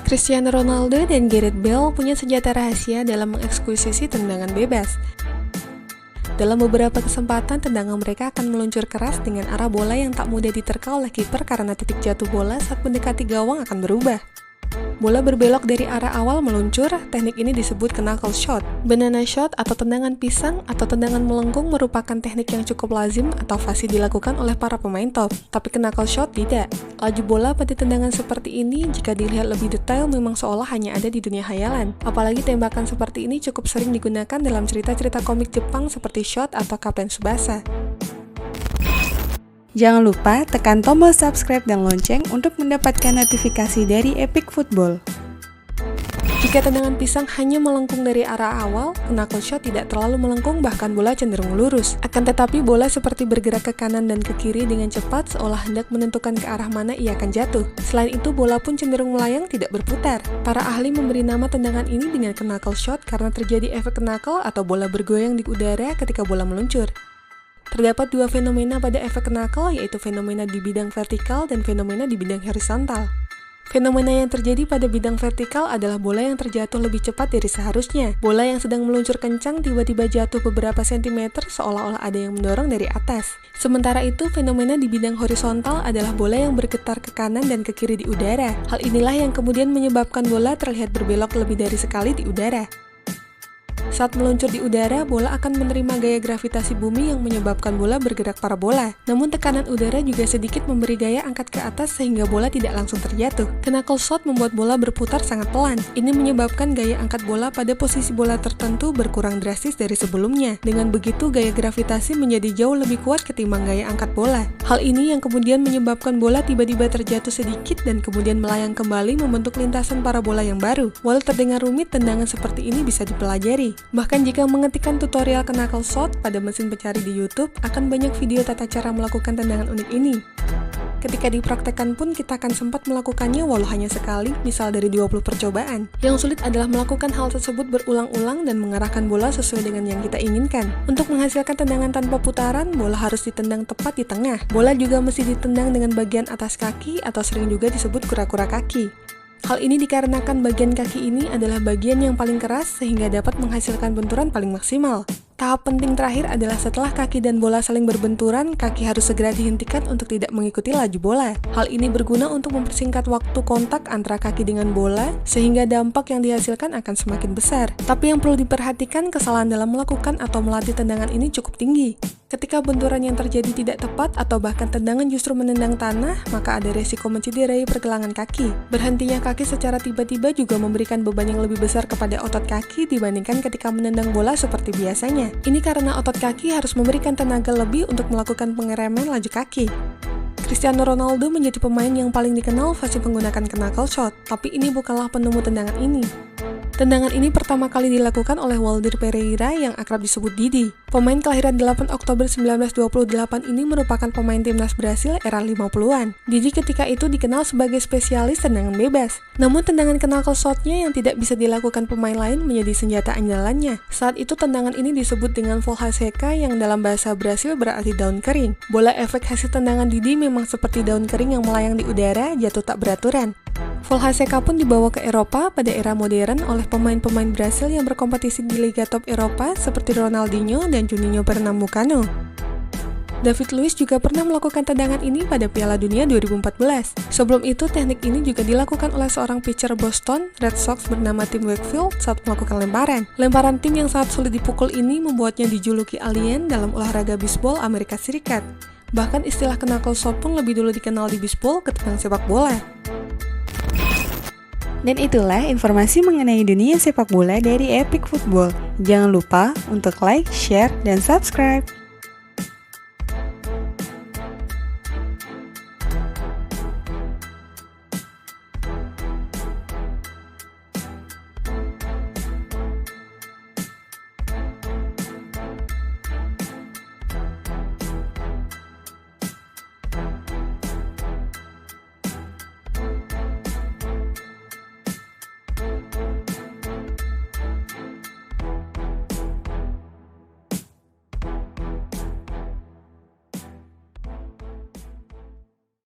Cristiano Ronaldo dan Gareth Bale punya senjata rahasia dalam mengeksekusi tendangan bebas. Dalam beberapa kesempatan, tendangan mereka akan meluncur keras dengan arah bola yang tak mudah diterka oleh kiper karena titik jatuh bola saat mendekati gawang akan berubah. Bola berbelok dari arah awal meluncur, teknik ini disebut knuckle shot. Banana shot atau tendangan pisang atau tendangan melengkung merupakan teknik yang cukup lazim atau fasih dilakukan oleh para pemain top, tapi knuckle shot tidak. Laju bola pada tendangan seperti ini jika dilihat lebih detail memang seolah hanya ada di dunia hayalan. Apalagi tembakan seperti ini cukup sering digunakan dalam cerita-cerita komik Jepang seperti Shot atau Kapten Tsubasa. Jangan lupa tekan tombol subscribe dan lonceng untuk mendapatkan notifikasi dari Epic Football. Jika tendangan pisang hanya melengkung dari arah awal, knuckle shot tidak terlalu melengkung bahkan bola cenderung lurus. Akan tetapi bola seperti bergerak ke kanan dan ke kiri dengan cepat seolah hendak menentukan ke arah mana ia akan jatuh. Selain itu bola pun cenderung melayang tidak berputar. Para ahli memberi nama tendangan ini dengan knuckle shot karena terjadi efek knuckle atau bola bergoyang di udara ketika bola meluncur. Terdapat dua fenomena pada efek knuckle, yaitu fenomena di bidang vertikal dan fenomena di bidang horizontal. Fenomena yang terjadi pada bidang vertikal adalah bola yang terjatuh lebih cepat dari seharusnya. Bola yang sedang meluncur kencang tiba-tiba jatuh beberapa sentimeter seolah-olah ada yang mendorong dari atas. Sementara itu, fenomena di bidang horizontal adalah bola yang bergetar ke kanan dan ke kiri di udara. Hal inilah yang kemudian menyebabkan bola terlihat berbelok lebih dari sekali di udara. Saat meluncur di udara, bola akan menerima gaya gravitasi bumi yang menyebabkan bola bergerak parabola. Namun tekanan udara juga sedikit memberi gaya angkat ke atas sehingga bola tidak langsung terjatuh. Knuckle shot membuat bola berputar sangat pelan. Ini menyebabkan gaya angkat bola pada posisi bola tertentu berkurang drastis dari sebelumnya. Dengan begitu, gaya gravitasi menjadi jauh lebih kuat ketimbang gaya angkat bola. Hal ini yang kemudian menyebabkan bola tiba-tiba terjatuh sedikit dan kemudian melayang kembali membentuk lintasan parabola yang baru. Walau terdengar rumit, tendangan seperti ini bisa dipelajari. Bahkan jika mengetikkan tutorial knuckle shot pada mesin pencari di YouTube, akan banyak video tata cara melakukan tendangan unik ini. Ketika dipraktekkan pun kita akan sempat melakukannya walau hanya sekali, misal dari 20 percobaan. Yang sulit adalah melakukan hal tersebut berulang-ulang dan mengarahkan bola sesuai dengan yang kita inginkan. Untuk menghasilkan tendangan tanpa putaran, bola harus ditendang tepat di tengah. Bola juga mesti ditendang dengan bagian atas kaki atau sering juga disebut kura-kura kaki. Hal ini dikarenakan bagian kaki ini adalah bagian yang paling keras sehingga dapat menghasilkan benturan paling maksimal. Tahap penting terakhir adalah setelah kaki dan bola saling berbenturan, kaki harus segera dihentikan untuk tidak mengikuti laju bola. Hal ini berguna untuk mempersingkat waktu kontak antara kaki dengan bola, sehingga dampak yang dihasilkan akan semakin besar. Tapi yang perlu diperhatikan, kesalahan dalam melakukan atau melatih tendangan ini cukup tinggi. Ketika benturan yang terjadi tidak tepat atau bahkan tendangan justru menendang tanah, maka ada resiko mencederai pergelangan kaki. Berhentinya kaki secara tiba-tiba juga memberikan beban yang lebih besar kepada otot kaki dibandingkan ketika menendang bola seperti biasanya. Ini karena otot kaki harus memberikan tenaga lebih untuk melakukan pengereman laju kaki. Cristiano Ronaldo menjadi pemain yang paling dikenal fasih menggunakan knuckle shot, tapi ini bukanlah penemu tendangan ini. Tendangan ini pertama kali dilakukan oleh Waldir Pereira yang akrab disebut Didi. Pemain kelahiran 8 Oktober 1928 ini merupakan pemain timnas Brasil era 50-an. Didi ketika itu dikenal sebagai spesialis tendangan bebas. Namun tendangan knuckle shot-nya yang tidak bisa dilakukan pemain lain menjadi senjata andalannya. Saat itu tendangan ini disebut dengan folha seca yang dalam bahasa Brasil berarti daun kering. Bola efek hasil tendangan Didi memang seperti daun kering yang melayang di udara, jatuh tak beraturan. Folha seca pun dibawa ke Eropa pada era modern oleh pemain-pemain Brasil yang berkompetisi di Liga Top Eropa seperti Ronaldinho dan Juninho Pernambucano. David Luiz juga pernah melakukan tendangan ini pada Piala Dunia 2014. Sebelum itu, teknik ini juga dilakukan oleh seorang pitcher Boston Red Sox bernama Tim Wakefield saat melakukan lemparan. Lemparan tim yang sangat sulit dipukul ini membuatnya dijuluki alien dalam olahraga bisbol Amerika Serikat. Bahkan istilah knuckle shot pun lebih dulu dikenal di bisbol ketimbang sepak bola. Dan itulah informasi mengenai dunia sepak bola dari Epic Football. Jangan lupa untuk like, share, dan subscribe.